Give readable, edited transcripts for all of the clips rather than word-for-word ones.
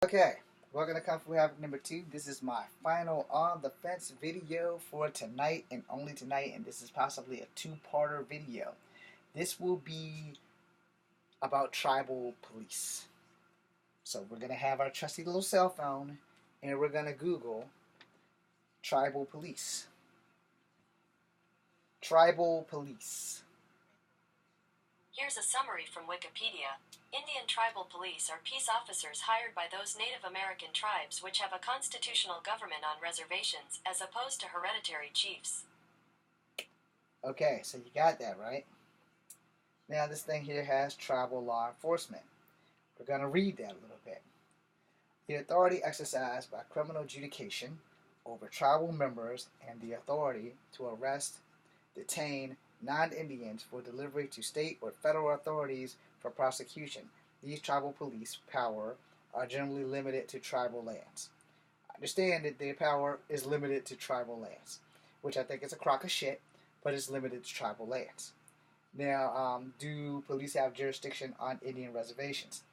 Okay, welcome to Kung Fu Havoc number 2. This is my final on the fence video for tonight and only tonight, and this is possibly a two-parter video. This will be about tribal police. So we're going to have our trusty little cell phone and we're going to Google tribal police. Tribal police. Here's a summary from Wikipedia. Indian tribal police are peace officers hired by those Native American tribes which have a constitutional government on reservations, as opposed to hereditary chiefs. Okay, so you got that, right? Now this thing here has tribal law enforcement. We're going to read that a little bit. The authority exercised by criminal adjudication over tribal members and the authority to arrest, detain non-Indians for delivery to state or federal authorities for prosecution. These tribal police power are generally limited to tribal lands. I understand that their power is limited to tribal lands, which I think is a crock of shit, but it's limited to tribal lands. Now, do police have jurisdiction on Indian reservations?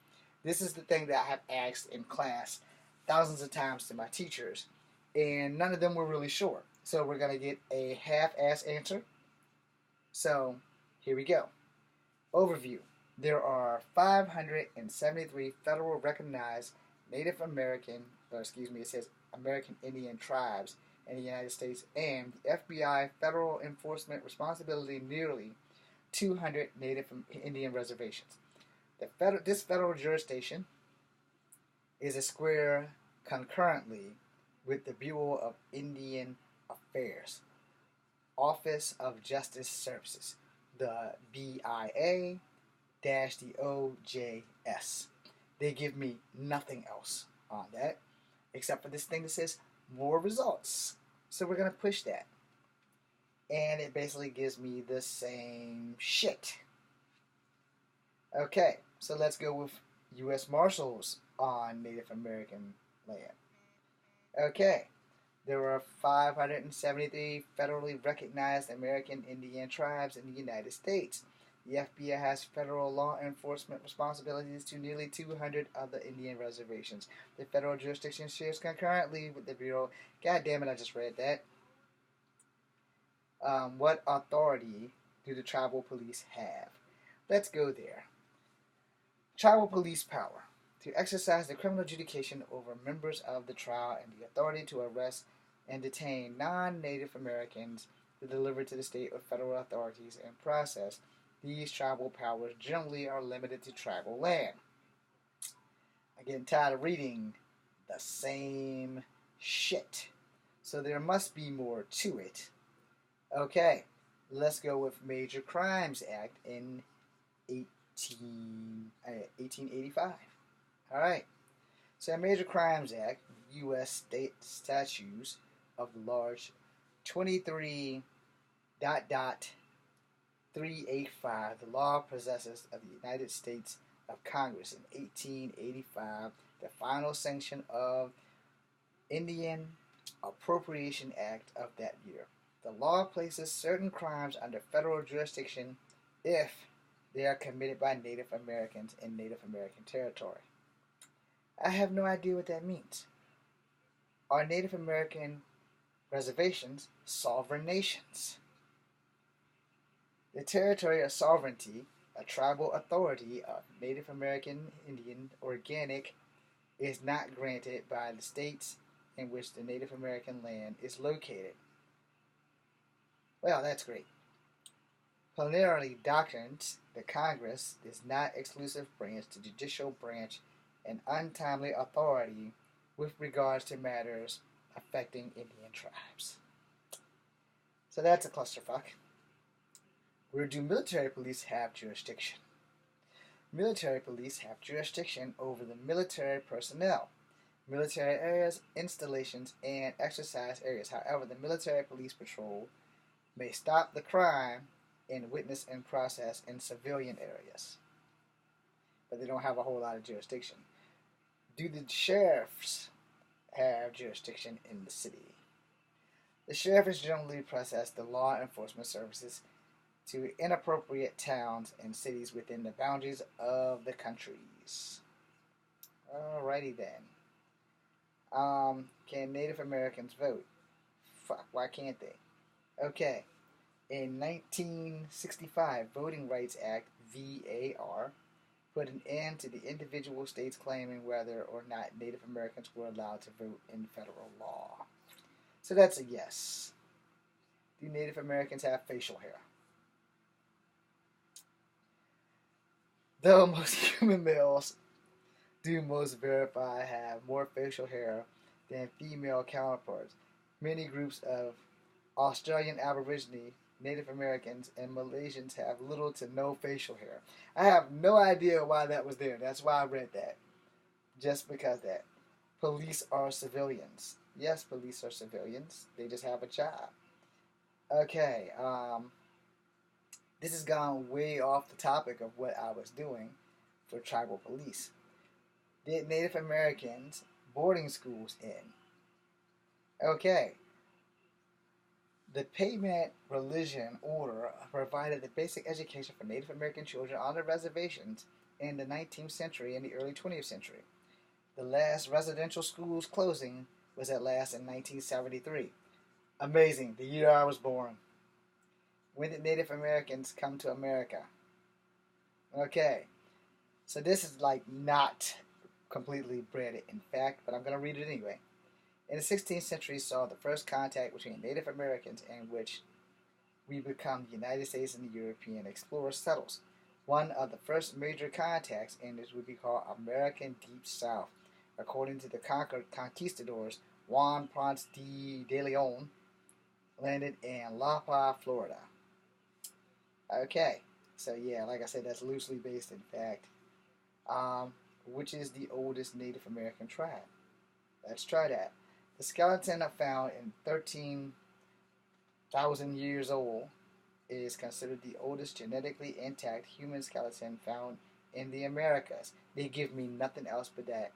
This is the thing that I have asked in class thousands of times to my teachers, and none of them were really sure. So we're going to get a half-ass answer. So here we go. Overview. There are 573 federal recognized Native American, it says American Indian tribes in the United States, and the FBI federal enforcement responsibility nearly 200 Native Indian reservations. This federal jurisdiction is a square concurrently with the Bureau of Indian Affairs, Office of Justice Services, the BIA-the OJS. They give me nothing else on that except for this thing that says more results. So we're going to push that. And it basically gives me the same shit. Okay, so let's go with U.S. Marshals on Native American land. Okay, there are 573 federally recognized American Indian tribes in the United States. The FBI has federal law enforcement responsibilities to nearly 200 other Indian reservations. The federal jurisdiction shares concurrently with the Bureau. God damn it, I just read that. What authority do the tribal police have? Let's go there. Tribal police power. To exercise the criminal adjudication over members of the tribe and the authority to arrest and detain non-Native Americans to deliver to the state or federal authorities and process. These tribal powers generally are limited to tribal land. I'm getting tired of reading the same shit. So there must be more to it. Okay, let's go with Major Crimes Act in 1885. All right. So, Major Crimes Act, U.S. State Statutes of the Large 23.385, the law possesses of the United States of Congress in 1885, the final sanction of Indian Appropriation Act of that year. The law places certain crimes under federal jurisdiction if they are committed by Native Americans in Native American territory. I have no idea what that means. Are Native American reservations sovereign nations? The territory of sovereignty, a tribal authority of Native American Indian Organic, is not granted by the states in which the Native American land is located. Well, that's great. Plenary doctrines, the Congress is not exclusive branch to judicial branch and untimely authority with regards to matters affecting Indian tribes. So that's a clusterfuck. Where do military police have jurisdiction? Military police have jurisdiction over the military personnel, military areas, installations, and exercise areas. However, the military police patrol may stop the crime and witness and process in civilian areas, but they don't have a whole lot of jurisdiction. Do the sheriffs have jurisdiction in the city? The sheriff is generally process the law enforcement services to inappropriate towns and cities within the boundaries of the countries. Alrighty then. Can Native Americans vote? Fuck, why can't they? Okay. In 1965, Voting Rights Act (VAR) put an end to the individual states claiming whether or not Native Americans were allowed to vote in federal law. So that's a yes. Do Native Americans have facial hair? Though most human males do most verify have more facial hair than female counterparts, many groups of Australian Aborigine, Native Americans, and Malaysians have little to no facial hair. I have no idea why that was there. That's why I read that. Just because that. Police are civilians. Yes, police are civilians. They just have a job. Okay, this has gone way off the topic of what I was doing for tribal police. Did Native Americans boarding schools in? Okay, the Payment Religion Order provided the basic education for Native American children on the reservations in the 19th century and the early 20th century. The last residential schools closing was at last in 1973. Amazing, the year I was born. When did Native Americans come to America? Okay, so this is like not completely bred in fact, but I'm going to read it anyway. In the 16th century saw the first contact between Native Americans in which we become the United States and the European explorer settles. One of the first major contacts in this would be called American Deep South. According to the conquistadors, Juan Ponce de Leon landed in Lapa, Florida. Okay, so yeah, like I said, that's loosely based in fact. Which is the oldest Native American tribe? Let's try that. The skeleton found in 13,000 years old is considered the oldest genetically intact human skeleton found in the Americas. They give me nothing else but that.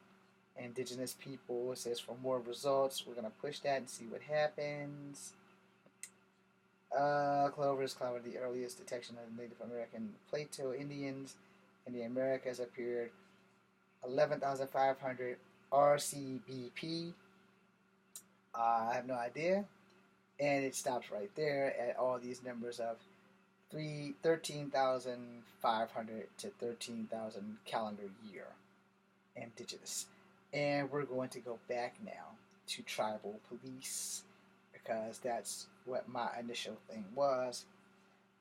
Indigenous people, it says for more results. We're going to push that and see what happens. Clover is Clover, the earliest detection of Native American Plateau Indians in the Americas appeared 11,500 RCBP. I have no idea. And it stops right there at all these numbers of 13,500 to 13,000 calendar year indigenous. And we're going to go back now to tribal police because that's what my initial thing was.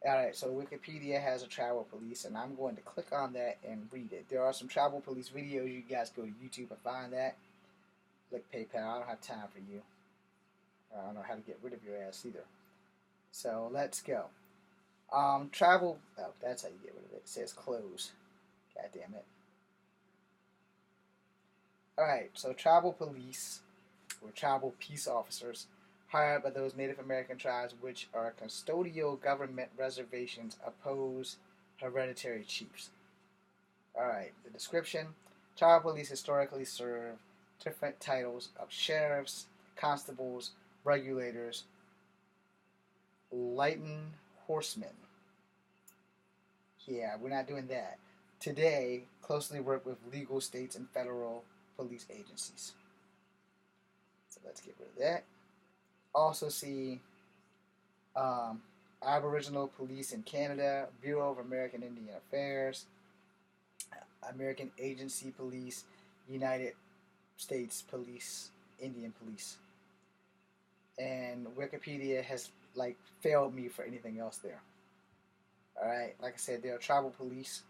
Alright, so Wikipedia has a tribal police, and I'm going to click on that and read it. There are some tribal police videos. You guys go to YouTube and find that. Click PayPal. I don't have time for you. I don't know how to get rid of your ass either. So let's go. Tribal. Oh, that's how you get rid of it. It says close. God damn it. Alright, so tribal police or tribal peace officers hired by those Native American tribes which are custodial government reservations oppose hereditary chiefs. Alright, the description. Tribal police historically serve different titles of sheriffs, constables, regulators, lighten horsemen. Yeah, we're not doing that. Today, closely work with legal states and federal police agencies. So let's get rid of that. Also see Aboriginal Police in Canada, Bureau of American Indian Affairs, American Agency Police, United States Police, Indian Police. And Wikipedia has like failed me for anything else there. Alright, like I said, there are tribal police.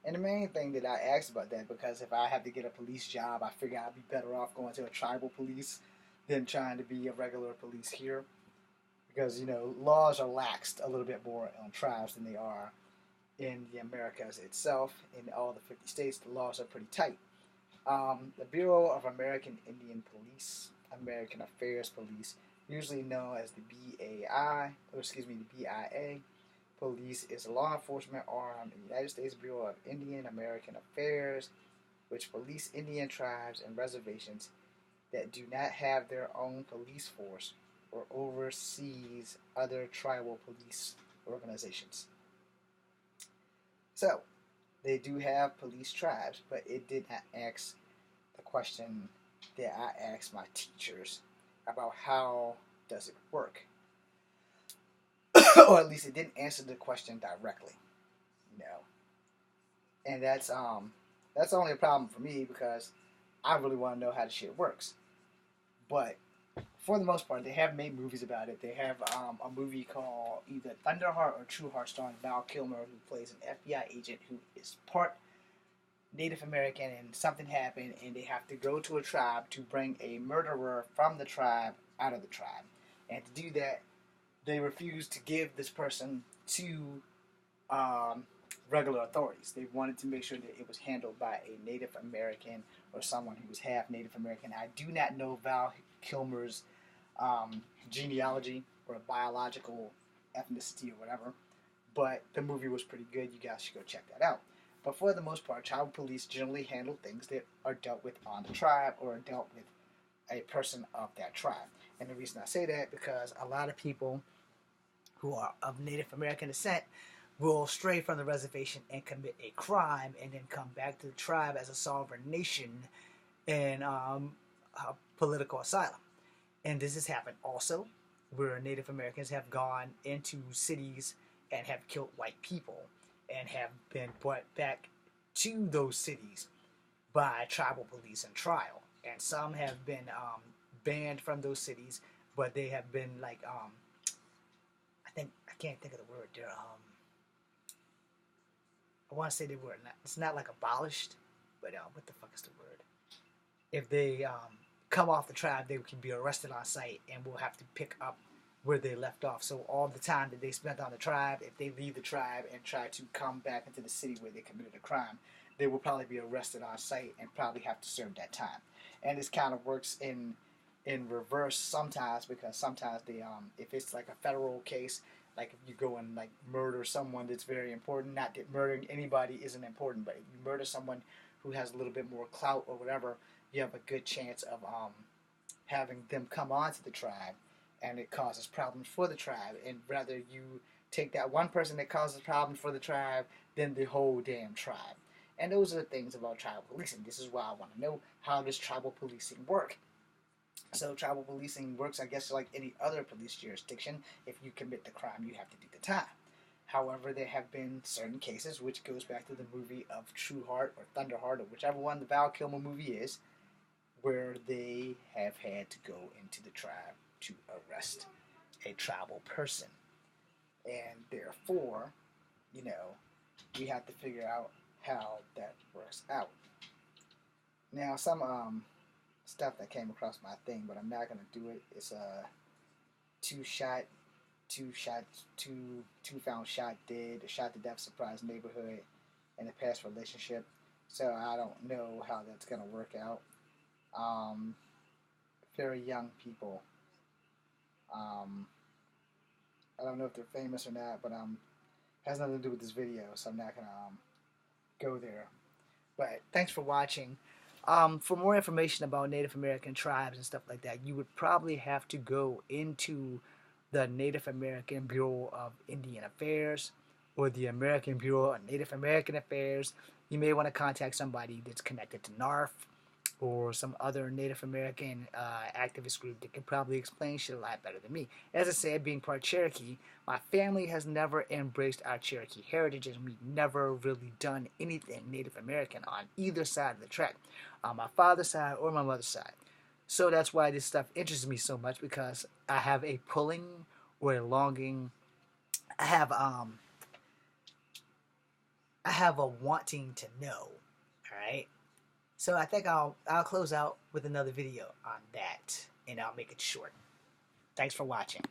And the main thing that I asked about that, because if I have to get a police job, I figure I'd be better off going to a tribal police than trying to be a regular police here. Because, you know, laws are laxed a little bit more on tribes than they are in the Americas itself. In all the 50 states, the laws are pretty tight. The Bureau of American Indian Police, American Affairs Police, usually known as the BIA, Police is a law enforcement arm in the United States Bureau of Indian American Affairs, which police Indian tribes and reservations that do not have their own police force or oversees other tribal police organizations. So, they do have police tribes, but it did not ask the question that I asked my teachers about how does it work, or at least it didn't answer the question directly. You know, and that's only a problem for me because I really want to know how the shit works. But for the most part, they have made movies about it. They have a movie called either Thunderheart or Trueheart, starring Val Kilmer, who plays an FBI agent who is part Native American, and something happened, and they have to go to a tribe to bring a murderer from the tribe out of the tribe. And to do that, they refuse to give this person to regular authorities. They wanted to make sure that it was handled by a Native American or someone who was half Native American. I do not know Val Kilmer's genealogy or biological ethnicity or whatever, but the movie was pretty good. You guys should go check that out. But for the most part, tribal police generally handle things that are dealt with on the tribe or are dealt with a person of that tribe. And the reason I say that because a lot of people who are of Native American descent will stray from the reservation and commit a crime and then come back to the tribe as a sovereign nation and political asylum. And this has happened also where Native Americans have gone into cities and have killed white people and have been brought back to those cities by tribal police and trial. And some have been banned from those cities, but they have been like, I can't think of the word. They're, I want to say they were not, it's not like abolished, but what the fuck is the word? If they come off the tribe, they can be arrested on site and will have to pick up where they left off. So all the time that they spent on the tribe, if they leave the tribe and try to come back into the city where they committed a crime, they will probably be arrested on site and probably have to serve that time. And this kind of works in reverse sometimes, because sometimes they if it's like a federal case, like if you go and like murder someone that's very important, not that murdering anybody isn't important, but if you murder someone who has a little bit more clout or whatever, you have a good chance of having them come onto the tribe, and it causes problems for the tribe. And rather you take that one person that causes problems for the tribe than the whole damn tribe. And those are the things about tribal policing. This is why I want to know, how does tribal policing work? So tribal policing works, I guess, like any other police jurisdiction. If you commit the crime, you have to do the time. However, there have been certain cases, which goes back to the movie of Trueheart or Thunderheart, or whichever one the Val Kilmer movie is, where they have had to go into the tribe to arrest a tribal person. And therefore, you know, we have to figure out how that works out. Now, some stuff that came across my thing, but I'm not gonna do it. It's a two found shot dead, a shot to death surprise neighborhood in a past relationship. So I don't know how that's gonna work out. Very young people. I don't know if they're famous or not, but has nothing to do with this video, so I'm not gonna go there. But thanks for watching. For more information about Native American tribes and stuff like that, you would probably have to go into the Native American Bureau of Indian Affairs or the American Bureau of Native American Affairs. You may want to contact somebody that's connected to NARF or some other Native American activist group that can probably explain shit a lot better than me. As I said, being part Cherokee, my family has never embraced our Cherokee heritage, and we've never really done anything Native American on either side of the track, on my father's side or my mother's side. So that's why this stuff interests me so much, because I have a pulling or a longing. I have a wanting to know. All right. So I think I'll close out with another video on that, and I'll make it short. Thanks for watching.